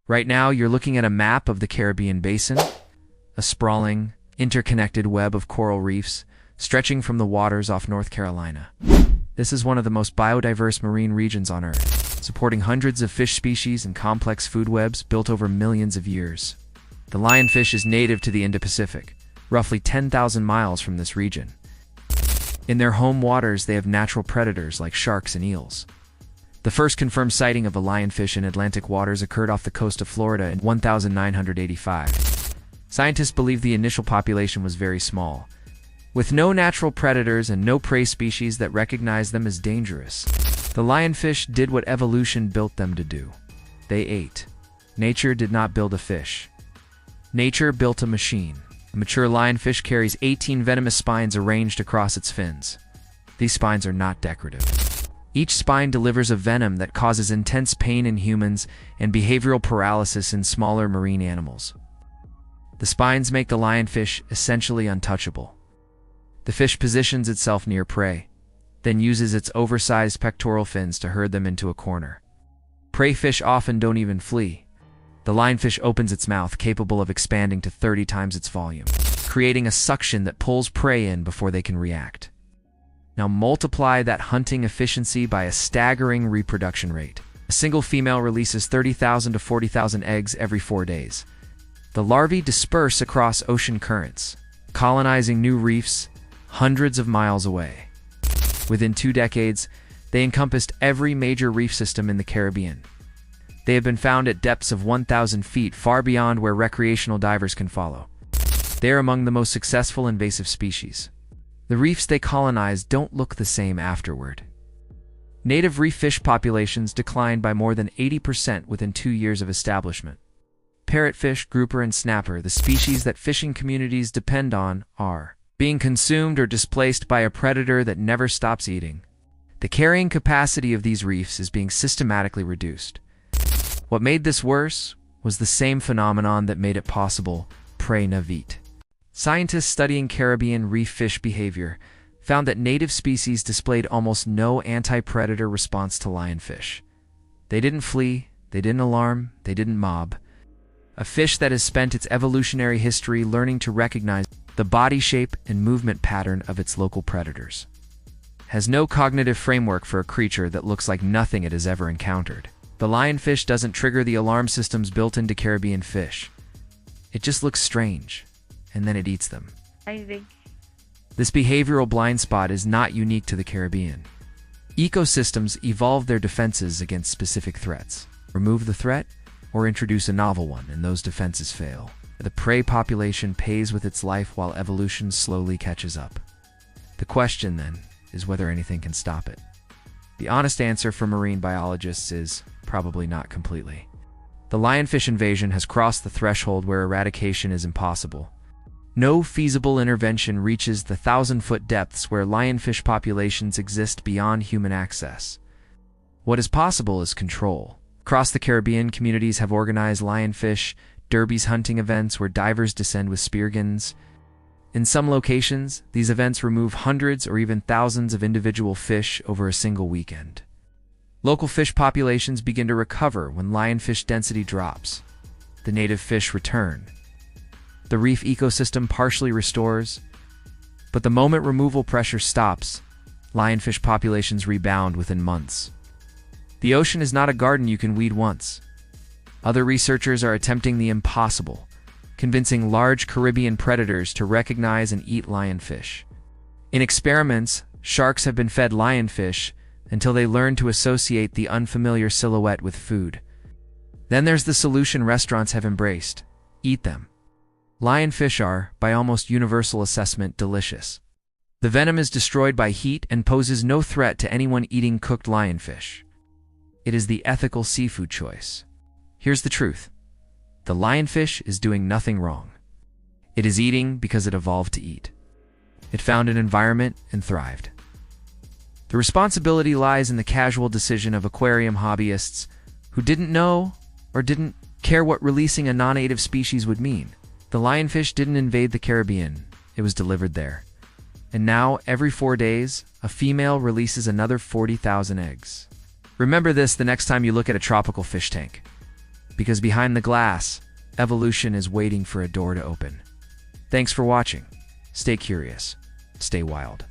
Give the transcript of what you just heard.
Right now, you're looking at a map of the Caribbean basin, a sprawling, interconnected web of coral reefs stretching from the waters off North Carolina. This is one of the most biodiverse marine regions on Earth, supporting hundreds of fish species and complex food webs built over millions of years. The lionfish is native to the Indo-Pacific, roughly 10,000 miles from this region. In their home waters, they have natural predators like sharks and eels. The first confirmed sighting of a lionfish in Atlantic waters occurred off the coast of Florida in 1985. Scientists believe the initial population was very small, with no natural predators and no prey species that recognized them as dangerous. The lionfish did what evolution built them to do. They ate. Nature did not build a fish. Nature built a machine. A mature lionfish carries 18 venomous spines arranged across its fins. These spines are not decorative. Each spine delivers a venom that causes intense pain in humans and behavioral paralysis in smaller marine animals. The spines make the lionfish essentially untouchable. The fish positions itself near prey, then uses its oversized pectoral fins to herd them into a corner. Prey fish often don't even flee. The lionfish opens its mouth, capable of expanding to 30 times its volume, creating a suction that pulls prey in before they can react. Now multiply that hunting efficiency by a staggering reproduction rate. A single female releases 30,000 to 40,000 eggs every 4 days. The larvae disperse across ocean currents, colonizing new reefs hundreds of miles away. Within 2 decades, they encompassed every major reef system in the Caribbean. They have been found at depths of 1,000 feet, far beyond where recreational divers can follow. They are among the most successful invasive species. The reefs they colonize don't look the same afterward. Native reef fish populations declined by more than 80% within 2 years of establishment. Parrotfish, grouper, and snapper, the species that fishing communities depend on, are being consumed or displaced by a predator that never stops eating. The carrying capacity of these reefs is being systematically reduced. What made this worse was the same phenomenon that made it possible: prey navite. Scientists studying Caribbean reef fish behavior found that native species displayed almost no anti-predator response to lionfish. They didn't flee, they didn't alarm, they didn't mob. A fish that has spent its evolutionary history learning to recognize the body shape and movement pattern of its local predators has no cognitive framework for a creature that looks like nothing it has ever encountered. The lionfish doesn't trigger the alarm systems built into Caribbean fish. It just looks strange, and then it eats them. This behavioral blind spot is not unique to the Caribbean. Ecosystems evolve their defenses against specific threats. Remove the threat, or introduce a novel one, and those defenses fail. The prey population pays with its life while evolution slowly catches up. The question, then, is whether anything can stop it. The honest answer for marine biologists is probably not completely. The lionfish invasion has crossed the threshold where eradication is impossible. No feasible intervention reaches the 1,000-foot depths where lionfish populations exist beyond human access. What is possible is control. Across the Caribbean, communities have organized lionfish derbies, hunting events where divers descend with spear guns. In some locations, these events remove hundreds or even thousands of individual fish over a single weekend. Local fish populations begin to recover when lionfish density drops. The native fish return. The reef ecosystem partially restores, but the moment removal pressure stops, lionfish populations rebound within months. The ocean is not a garden you can weed once. Other researchers are attempting the impossible, convincing large Caribbean predators to recognize and eat lionfish. In experiments, sharks have been fed lionfish until they learn to associate the unfamiliar silhouette with food. Then there's the solution restaurants have embraced: eat them. Lionfish are, by almost universal assessment, delicious. The venom is destroyed by heat and poses no threat to anyone eating cooked lionfish. It is the ethical seafood choice. Here's the truth. The lionfish is doing nothing wrong. It is eating because it evolved to eat. It found an environment and thrived. The responsibility lies in the casual decision of aquarium hobbyists who didn't know or didn't care what releasing a non-native species would mean. The lionfish didn't invade the Caribbean, it was delivered there. And now, every 4 days, a female releases another 40,000 eggs. Remember this the next time you look at a tropical fish tank. Because behind the glass, evolution is waiting for a door to open. Thanks for watching. Stay curious. Stay wild.